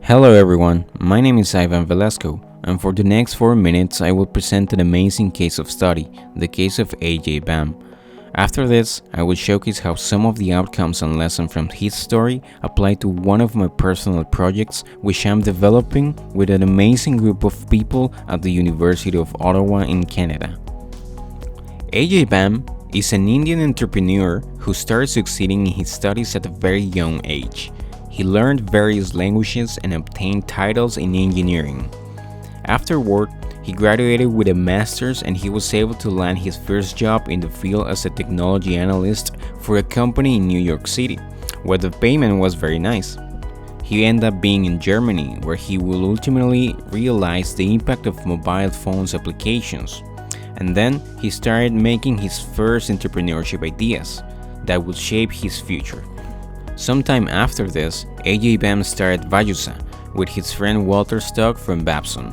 Hello everyone, my name is Ivan Velasco, and for the next 4 minutes I will present an amazing case of study, the case of ajayBam. After this, I will showcase how some of the outcomes and lessons from his story apply to one of my personal projects which I'm developing with an amazing group of people at the University of Ottawa in Canada. ajayBam is an Indian entrepreneur who started succeeding in his studies at a very young age. He learned various languages and obtained titles in engineering. Afterward, he graduated with a master's and he was able to land his first job in the field as a technology analyst for a company in New York City, where the payment was very nice. He ended up being in Germany, where he will ultimately realize the impact of mobile phones applications. And then he started making his first entrepreneurship ideas that would shape his future. Sometime after this, ajayBam started Vajusa with his friend Walter Stock from Babson,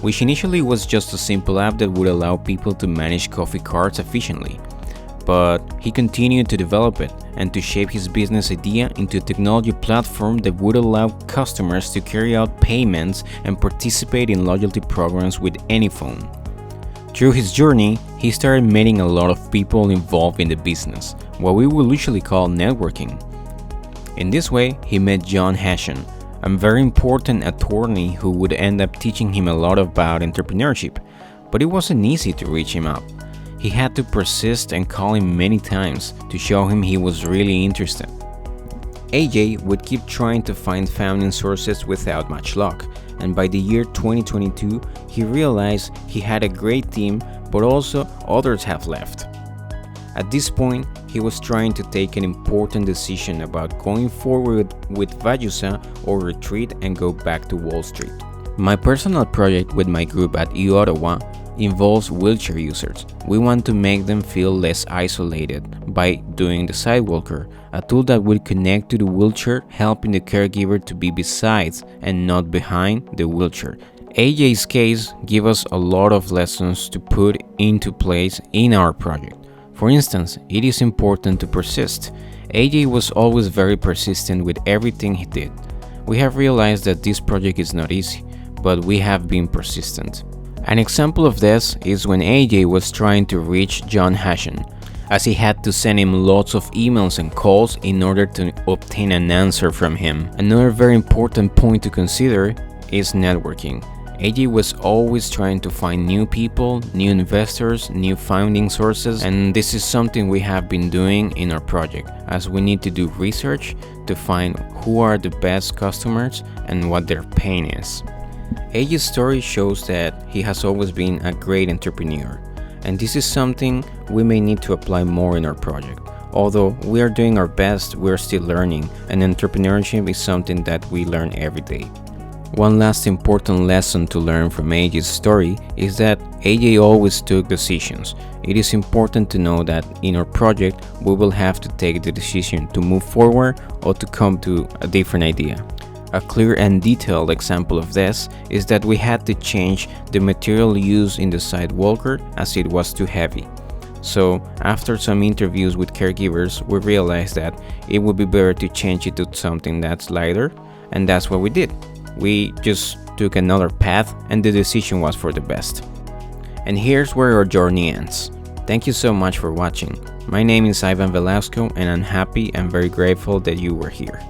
which initially was just a simple app that would allow people to manage coffee carts efficiently. But he continued to develop it and to shape his business idea into a technology platform that would allow customers to carry out payments and participate in loyalty programs with any phone. Through his journey, he started meeting a lot of people involved in the business, what we will usually call networking. In this way, he met John Hassan, a very important attorney who would end up teaching him a lot about entrepreneurship, but it wasn't easy to reach him up. He had to persist and call him many times to show him he was really interested. AJ would keep trying to find funding sources without much luck, and by the year 2022, he realized he had a great team, but also others have left. At this point, he was trying to take an important decision about going forward with Vajusa or retreat and go back to Wall Street. My personal project with my group at uOttawa involves wheelchair users. We want to make them feel less isolated by doing the Sidewalker, a tool that will connect to the wheelchair, helping the caregiver to be beside and not behind the wheelchair. AJ's case gives us a lot of lessons to put into place in our project. For instance, it is important to persist. AJ was always very persistent with everything he did. We have realized that this project is not easy, but we have been persistent. An example of this is when AJ was trying to reach John Hassan, as he had to send him lots of emails and calls in order to obtain an answer from him. Another very important point to consider is networking. AJ was always trying to find new people, new investors, new funding sources, and this is something we have been doing in our project, as we need to do research to find who are the best customers and what their pain is. AJ's story shows that he has always been a great entrepreneur, and this is something we may need to apply more in our project. Although we are doing our best, we are still learning, and entrepreneurship is something that we learn every day. One last important lesson to learn from AJ's story is that AJ always took decisions. It is important to know that in our project we will have to take the decision to move forward or to come to a different idea. A clear and detailed example of this is that we had to change the material used in the Sidewalker as it was too heavy. So after some interviews with caregivers, we realized that it would be better to change it to something that's lighter, and that's what we did. We just took another path and the decision was for the best. And here's where our journey ends. Thank you so much for watching. My name is Ivan Velasco and I'm happy and very grateful that you were here.